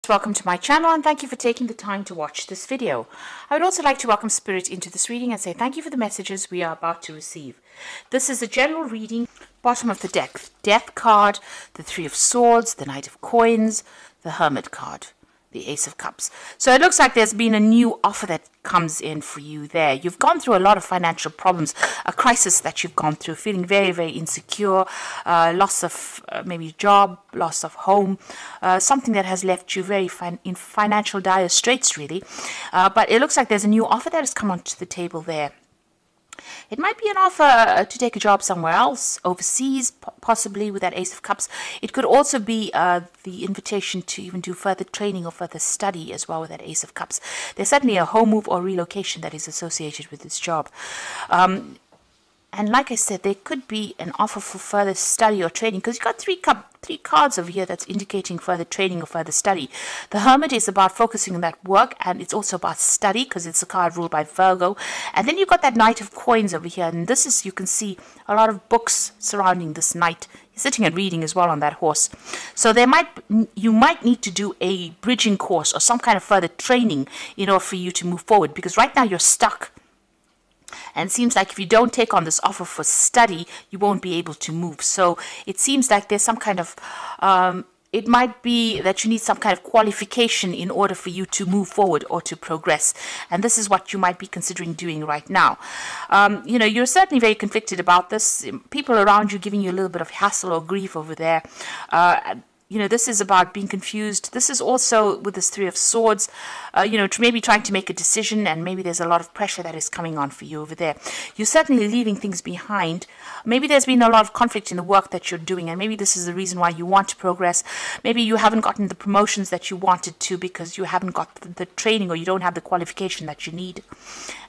Welcome to my channel and thank you for taking the time to watch this video. I would also like to welcome Spirit into this reading and say thank you for the messages we are about to receive. This is a general reading. Bottom of the deck, Death card, the Three of Swords, the Knight of Coins, the Hermit card, the Ace of Cups. So it looks like there's been a new offer that comes in for you there. You've gone through a lot of financial problems, a crisis that you've gone through, feeling very, very insecure, loss of maybe job, loss of home, something that has left you very in financial dire straits, really. But it looks like there's a new offer that has come onto the table there. It might be an offer to take a job somewhere else, overseas, possibly with that Ace of Cups. It could also be the invitation to even do further training or further study as well with that Ace of Cups. There's certainly a home move or relocation that is associated with this job. And like I said, there could be an offer for further study or training because you've got three cards over here that's indicating further training or further study. The Hermit is about focusing on that work, and it's also about study because it's a card ruled by Virgo. And then you've got that Knight of Coins over here, and this is, you can see a lot of books surrounding this knight. He's sitting and reading as well on that horse. So you might need to do a bridging course or some kind of further training in order for you to move forward, because right now you're stuck. And it seems like if you don't take on this offer for study, you won't be able to move. So it seems like there's some kind of, it might be that you need some kind of qualification in order for you to move forward or to progress. And this is what you might be considering doing right now. You know, you're certainly very conflicted about this. People around you giving you a little bit of hassle or grief over there. You know, this is about being confused. This is also with this Three of Swords, you know, maybe trying to make a decision, and maybe there's a lot of pressure that is coming on for you over there. You're certainly leaving things behind. Maybe there's been a lot of conflict in the work that you're doing, and maybe this is the reason why you want to progress. Maybe you haven't gotten the promotions that you wanted to because you haven't got the training, or you don't have the qualification that you need.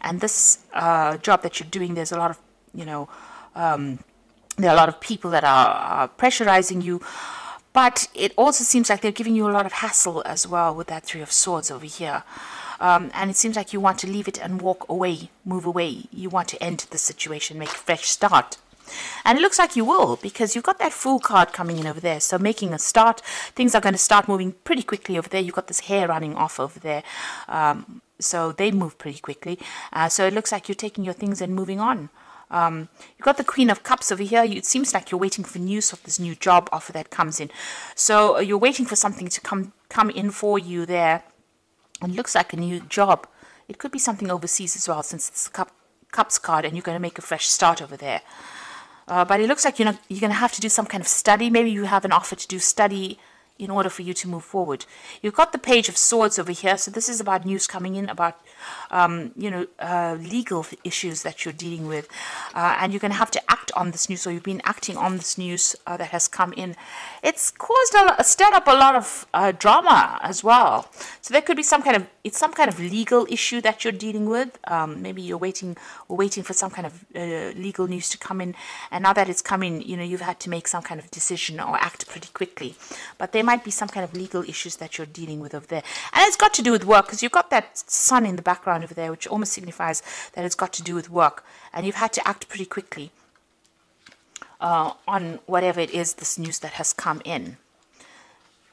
And this job that you're doing, there's a lot of, you know, there are a lot of people that are pressurizing you. But it also seems like they're giving you a lot of hassle as well with that Three of Swords over here. And it seems like you want to leave it and walk away, move away. You want to end the situation, make a fresh start. And it looks like you will, because you've got that Fool card coming in over there. So making a start, things are going to start moving pretty quickly over there. You've got this hair running off over there. So they move pretty quickly. So it looks like you're taking your things and moving on. You've got the Queen of Cups over here. It seems like you're waiting for news of this new job offer that comes in. So you're waiting for something to come in for you there. And it looks like a new job. It could be something overseas as well, since it's the Cups card and you're going to make a fresh start over there. But it looks like you're going to have to do some kind of study. Maybe you have an offer to do study in order for you to move forward. You've got the Page of Swords over here. So this is about news coming in about, you know, legal issues that you're dealing with. And you're going to have to act on this news. So you've been acting on this news that has come in. It's caused stirred up a lot of drama as well. So there could be some kind of legal issue that you're dealing with. Maybe you're waiting for some kind of legal news to come in. And now that it's come in, you know, you've had to make some kind of decision or act pretty quickly. But there might be some kind of legal issues that you're dealing with over there. And it's got to do with work, because you've got that sun in the background over there, which almost signifies that it's got to do with work. And you've had to act pretty quickly on whatever it is, this news that has come in.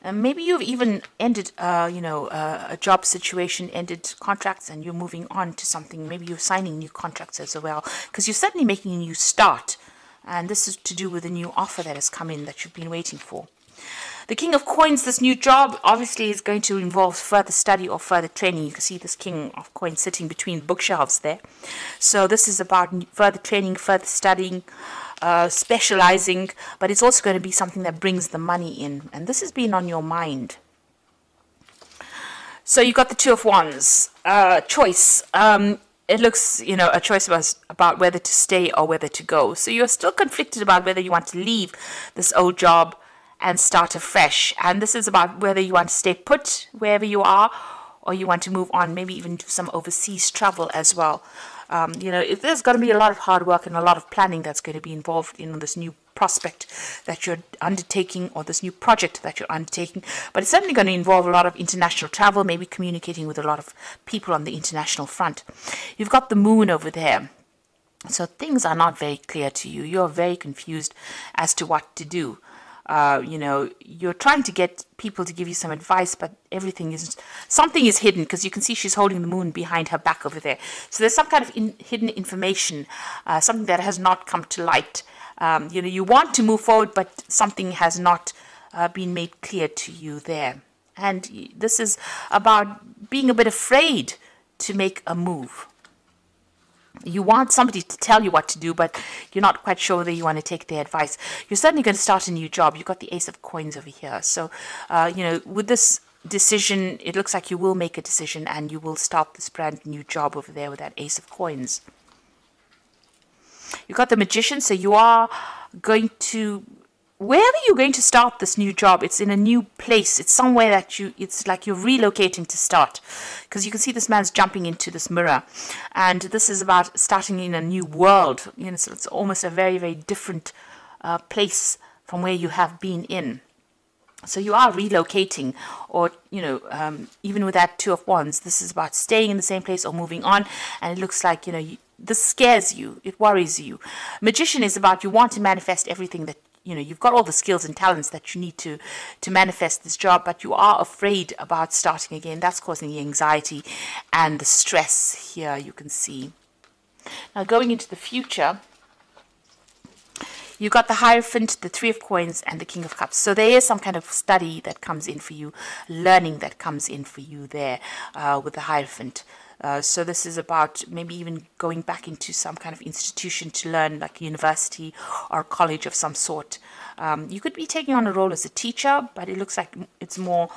And maybe you've even ended, you know, a job situation, ended contracts, and you're moving on to something. Maybe you're signing new contracts as well, because you're certainly making a new start. And this is to do with a new offer that has come in that you've been waiting for. The King of Coins, this new job, obviously is going to involve further study or further training. You can see this King of Coins sitting between bookshelves there. So this is about further training, further studying, specializing, but it's also going to be something that brings the money in. And this has been on your mind. So you've got the Two of Wands. Choice. It looks, you know, a choice about whether to stay or whether to go. So you're still conflicted about whether you want to leave this old job and start afresh. And this is about whether you want to stay put wherever you are, or you want to move on, maybe even do some overseas travel as well. You know, there's going to be a lot of hard work and a lot of planning that's going to be involved in this new prospect that you're undertaking, or this new project that you're undertaking. But it's certainly going to involve a lot of international travel, maybe communicating with a lot of people on the international front. You've got the Moon over there. So things are not very clear to you. You're very confused as to what to do. You know, you're trying to get people to give you some advice, but something is hidden, because you can see she's holding the moon behind her back over there. So there's some kind of hidden information, something that has not come to light. You know, you want to move forward, but something has not been made clear to you there. And this is about being a bit afraid to make a move. You want somebody to tell you what to do, but you're not quite sure whether you want to take their advice. You're certainly going to start a new job. You've got the Ace of Coins over here. So, you know, with this decision, it looks like you will make a decision and you will start this brand new job over there with that Ace of Coins. You've got the Magician, so you are going to... Wherever you're going to start this new job, it's in a new place. It's somewhere that it's like you're relocating to start. Because you can see this man's jumping into this mirror. And this is about starting in a new world. You know, so it's almost a very, very different place from where you have been in. So you are relocating, or, you know, even with that Two of Wands, this is about staying in the same place or moving on. And it looks like, you know, this scares you. It worries you. Magician is about you want to manifest everything that, you know, you've got all the skills and talents that you need to manifest this job, but you are afraid about starting again. That's causing the anxiety and the stress here, you can see. Now, going into the future, you've got the Hierophant, the Three of Coins, and the King of Cups. So there is some kind of study that comes in for you, learning that comes in for you there with the Hierophant. So this is about maybe even going back into some kind of institution to learn, like a university or college of some sort. You could be taking on a role as a teacher, but it looks like it's more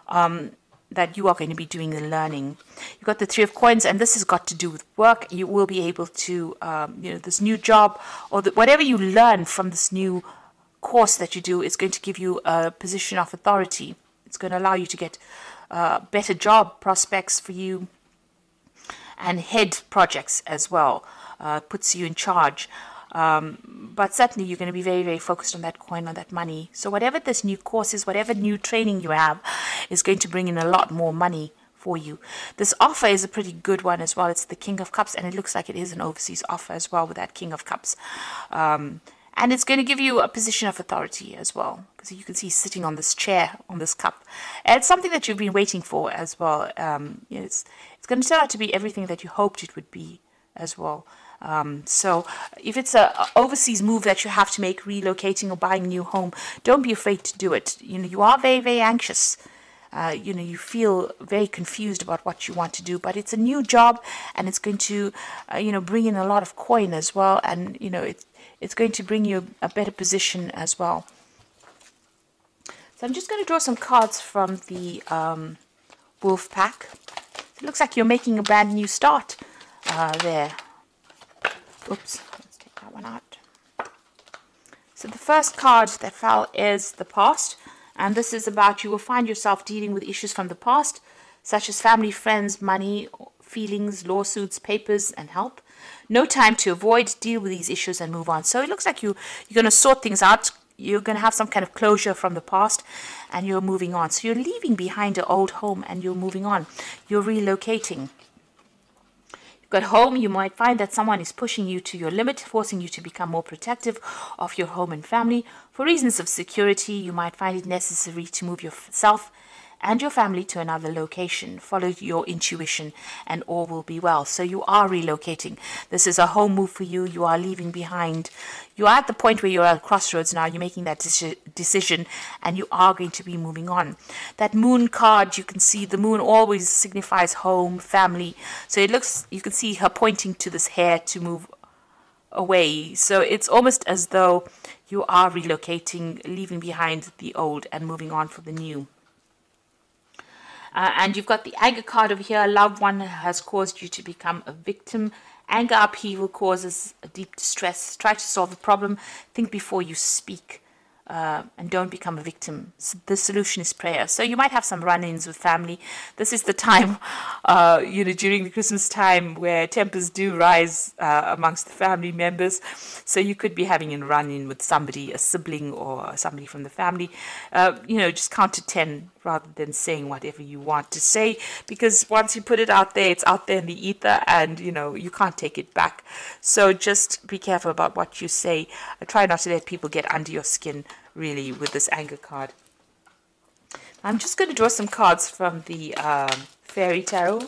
that you are going to be doing the learning. You've got the Three of Coins, and this has got to do with work. You will be able to, you know, this new job or whatever you learn from this new course that you do is going to give you a position of authority. It's going to allow you to get better job prospects for you, and head projects as well, puts you in charge. But certainly you're going to be very, very focused on that coin, on that money. So whatever this new course is, whatever new training you have, is going to bring in a lot more money for you. This offer is a pretty good one as well. It's the King of Cups, and it looks like it is an overseas offer as well with that King of Cups. And it's going to give you a position of authority as well, because you can see he's sitting on this chair, on this cup. And it's something that you've been waiting for as well. You know, it's going to turn out to be everything that you hoped it would be as well. So if it's an overseas move that you have to make, relocating or buying a new home, don't be afraid to do it. You know, you are very, very anxious. You know, you feel very confused about what you want to do, but it's a new job, and it's going to, you know, bring in a lot of coin as well. And, you know, it's going to bring you a better position as well. So I'm just going to draw some cards from the Wolf Pack. It looks like you're making a brand new start there. Oops, let's take that one out. So the first card that fell is the past. And this is about you will find yourself dealing with issues from the past, such as family, friends, money, feelings, lawsuits, papers, and help. No time to avoid, deal with these issues and move on. So it looks like you're going to sort things out. You're going to have some kind of closure from the past, and you're moving on. So you're leaving behind an old home and you're moving on. You're relocating. At home, you might find that someone is pushing you to your limit, forcing you to become more protective of your home and family. For reasons of security, you might find it necessary to move yourself and your family to another location. Follow your intuition and all will be well. So you are relocating. This is a home move for you. You are leaving behind. You are at the point where you're at a crossroads now. You're making that decision and you are going to be moving on. That moon card, you can see the moon always signifies home, family. So it looks, you can see her pointing to this hair to move away. So it's almost as though you are relocating, leaving behind the old and moving on for the new. And you've got the anger card over here. A loved one has caused you to become a victim. Anger, upheaval causes a deep distress. Try to solve the problem. Think before you speak. And don't become a victim. So the solution is prayer. So you might have some run-ins with family. This is the time, you know, during the Christmas time where tempers do rise amongst the family members. So you could be having a run-in with somebody, a sibling or somebody from the family. You know, just count to 10 rather than saying whatever you want to say, because once you put it out there, it's out there in the ether, and you know you can't take it back. So just be careful about what you say. Try not to let people get under your skin really, with this anger card. I'm just going to draw some cards from the Fairy Tarot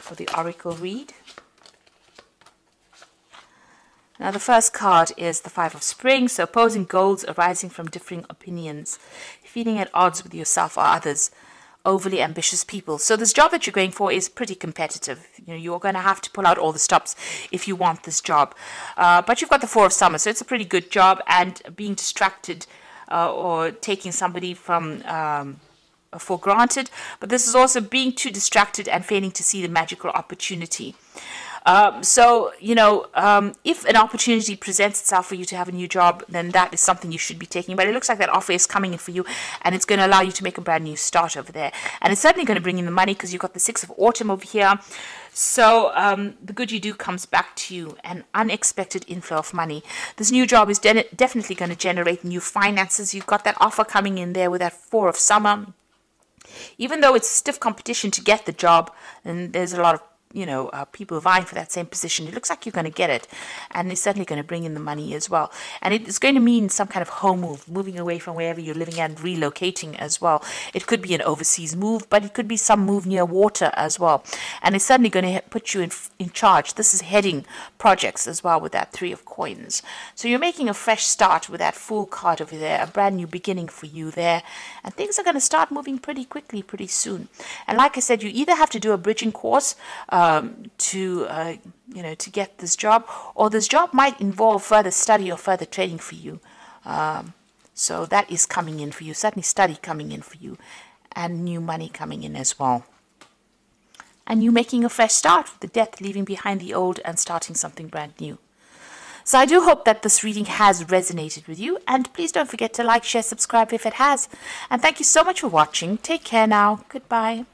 or the Oracle read. Now the first card is the Five of Spring, so opposing goals arising from differing opinions, feeling at odds with yourself or others, overly ambitious people. So this job that you're going for is pretty competitive. You know, you're going to have to pull out all the stops if you want this job. But you've got the Four of Summer, so it's a pretty good job, and being distracted or taking somebody from for granted. But this is also being too distracted and failing to see the magical opportunity. So, you know, if an opportunity presents itself for you to have a new job, then that is something you should be taking. But it looks like that offer is coming in for you, and it's going to allow you to make a brand new start over there. And it's certainly going to bring in the money, because you've got the Six of Autumn over here. So the good you do comes back to you, an unexpected inflow of money. This new job is definitely going to generate new finances. You've got that offer coming in there with that Four of Summer. Even though it's stiff competition to get the job, and there's a lot of people vying for that same position, it looks like you're going to get it, and it's certainly going to bring in the money as well. And it's going to mean some kind of home move, moving away from wherever you're living and relocating as well. It could be an overseas move, but it could be some move near water as well. And it's certainly going to put you in charge. This is heading projects as well with that Three of Coins. So you're making a fresh start with that Fool card over there, a brand new beginning for you there. And things are going to start moving pretty quickly, pretty soon. And like I said, you either have to do a bridging course to get this job, or this job might involve further study or further training for you. So that is coming in for you, certainly study coming in for you, and new money coming in as well. And you making a fresh start with the Death, leaving behind the old and starting something brand new. So I do hope that this reading has resonated with you, and please don't forget to like, share, subscribe if it has. And thank you so much for watching. Take care now. Goodbye.